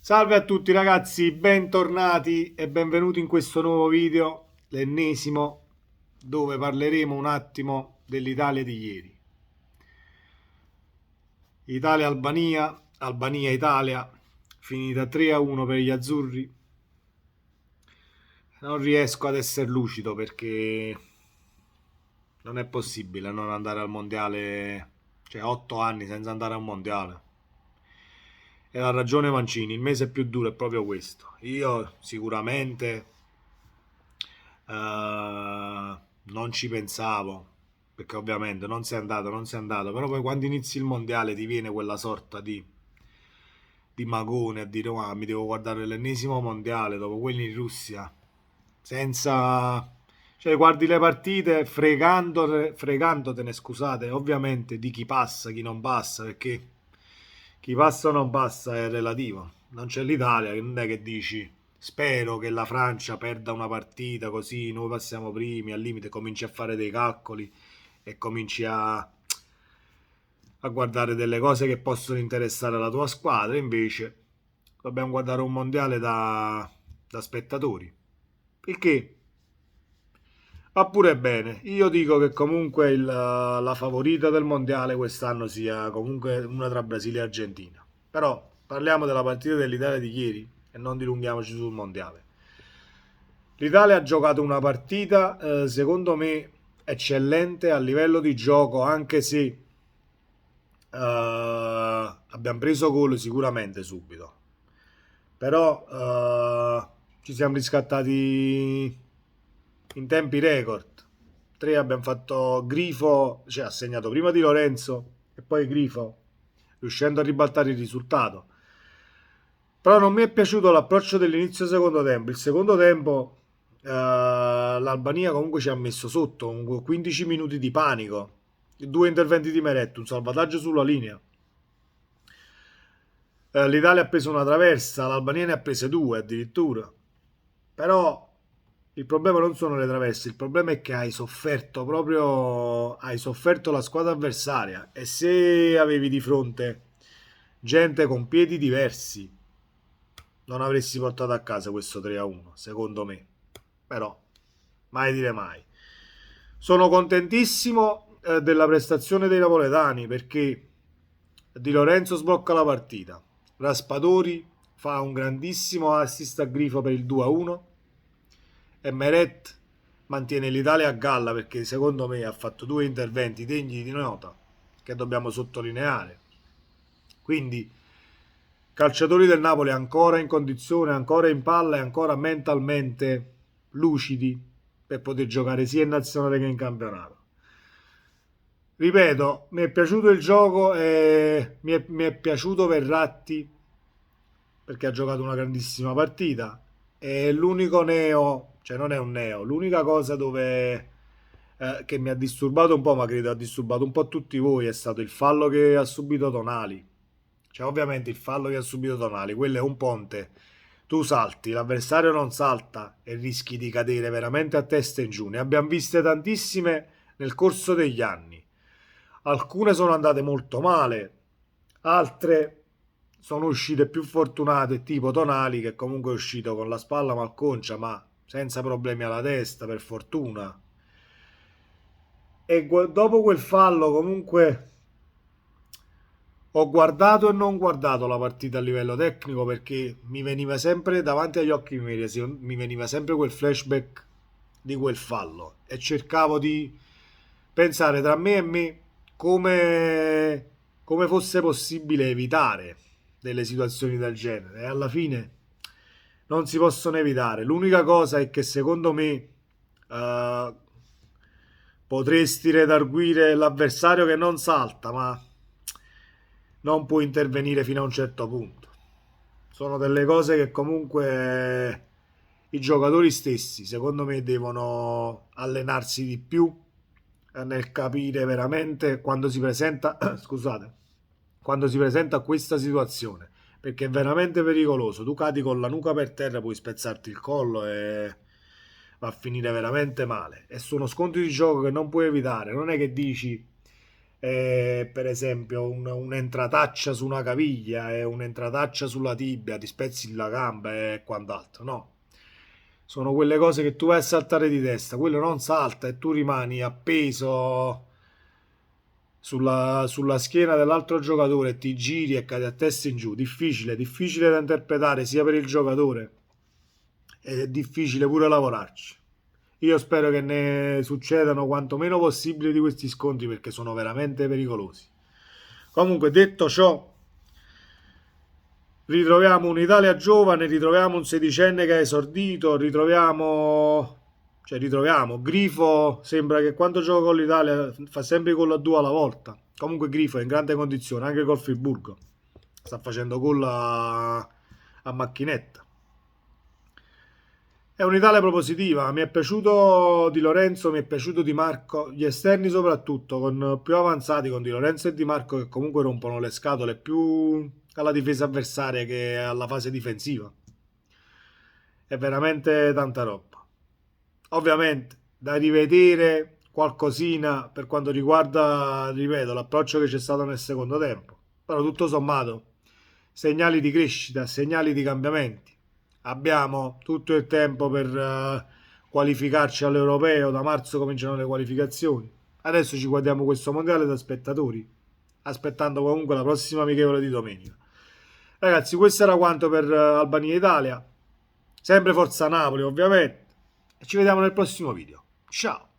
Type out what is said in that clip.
Salve a tutti ragazzi, bentornati e benvenuti in questo nuovo video, l'ennesimo, dove parleremo un attimo dell'Italia di ieri. Italia-Albania, Albania-Italia, finita 3-1 per gli azzurri. Non riesco ad essere lucido perché non è possibile non andare al mondiale, cioè 8 anni senza andare al mondiale. E ha ragione Mancini, il mese più duro è proprio questo. Io sicuramente non ci pensavo, perché ovviamente non si è andato, però poi quando inizi il mondiale ti viene quella sorta di magone a dire "Ah, mi devo guardare l'ennesimo mondiale dopo quelli in Russia, senza... Cioè, guardi le partite fregandotene, scusate, ovviamente di chi passa, chi non passa, perché chi passa o non passa è relativo. Non c'è l'Italia, che non è che dici spero che la Francia perda una partita così noi passiamo primi, al limite cominci a fare dei calcoli e cominci a guardare delle cose che possono interessare la tua squadra, invece dobbiamo guardare un mondiale da spettatori. Il che va pure bene. Io dico che comunque la favorita del mondiale quest'anno sia comunque una tra Brasile e Argentina. Però parliamo della partita dell'Italia di ieri e non dilunghiamoci sul mondiale. L'Italia ha giocato una partita, secondo me, eccellente a livello di gioco, anche se abbiamo preso gol sicuramente subito. Però ci siamo riscattati in tempi record. 3 abbiamo fatto Grifo, cioè ha segnato prima di Lorenzo e poi Grifo, riuscendo a ribaltare il risultato. Però non mi è piaciuto l'approccio dell'inizio secondo tempo. Il secondo tempo l'Albania comunque ci ha messo sotto, 15 minuti di panico, due interventi di Meret, un salvataggio sulla linea. L'Italia ha preso una traversa, l'Albania ne ha prese due addirittura. Però il problema non sono le traverse, il problema è che hai sofferto la squadra avversaria e se avevi di fronte gente con piedi diversi, non avresti portato a casa questo 3-1, secondo me. Però, mai dire mai. Sono contentissimo della prestazione dei napoletani perché Di Lorenzo sblocca la partita. Raspadori fa un grandissimo assist a Grifo per il 2-1 e Meret mantiene l'Italia a galla perché secondo me ha fatto due interventi degni di nota che dobbiamo sottolineare. Quindi calciatori del Napoli ancora in condizione, ancora in palla e ancora mentalmente lucidi per poter giocare sia in nazionale che in campionato. Ripeto, mi è piaciuto il gioco e mi è piaciuto Verratti perché ha giocato una grandissima partita. E l'unico neo, cioè non è un neo, l'unica cosa dove che mi ha disturbato un po', ma credo ha disturbato un po' tutti voi, è stato il fallo che ha subito Tonali. Cioè, ovviamente il fallo che ha subito Tonali, quello è un ponte. Tu salti, l'avversario non salta e rischi di cadere veramente a testa in giù. Ne abbiamo viste tantissime nel corso degli anni. Alcune sono andate molto male, altre sono uscite più fortunate, tipo Tonali che comunque è uscito con la spalla malconcia, ma senza problemi alla testa, per fortuna. E dopo quel fallo comunque ho guardato e non guardato la partita a livello tecnico perché mi veniva sempre davanti agli occhi, mi veniva sempre quel flashback di quel fallo e cercavo di pensare tra me come fosse possibile evitare delle situazioni del genere e alla fine non si possono evitare. L'unica cosa è che secondo me potresti redarguire l'avversario che non salta, ma non può intervenire fino a un certo punto. Sono delle cose che comunque i giocatori stessi, secondo me, devono allenarsi di più nel capire veramente quando si presenta, scusate, quando si presenta questa situazione, perché è veramente pericoloso. Tu cadi con la nuca per terra, puoi spezzarti il collo e va a finire veramente male. E sono scontri di gioco che non puoi evitare. Non è che dici per esempio un'entrataccia su una caviglia e un'entrataccia sulla tibia, ti spezzi la gamba e quant'altro, no. Sono quelle cose che tu vai a saltare di testa, quello non salta e tu rimani appeso sulla schiena dell'altro giocatore e ti giri e cadi a testa in giù. Difficile, difficile da interpretare sia per il giocatore ed è difficile pure lavorarci. Io spero che ne succedano quanto meno possibile di questi scontri perché sono veramente pericolosi. Comunque, detto ciò, ritroviamo un'Italia giovane, ritroviamo un sedicenne che è esordito, ritroviamo Grifo, sembra che quando gioca con l'Italia fa sempre gol a due alla volta. Comunque Grifo è in grande condizione, anche col Friburgo. Sta facendo gol a macchinetta. È un'Italia propositiva, mi è piaciuto Di Lorenzo, mi è piaciuto Di Marco, gli esterni soprattutto, con più avanzati, con Di Lorenzo e Di Marco che comunque rompono le scatole più alla difesa avversaria che alla fase difensiva. È veramente tanta roba. Ovviamente da rivedere qualcosina per quanto riguarda, ripeto, l'approccio che c'è stato nel secondo tempo. Però tutto sommato, segnali di crescita, segnali di cambiamenti. Abbiamo tutto il tempo per qualificarci all'europeo, da marzo cominciano le qualificazioni. Adesso ci guardiamo questo mondiale da spettatori, aspettando comunque la prossima amichevole di domenica. Ragazzi, questo era quanto per Albania e Italia. Sempre Forza Napoli, ovviamente. E ci vediamo nel prossimo video. Ciao!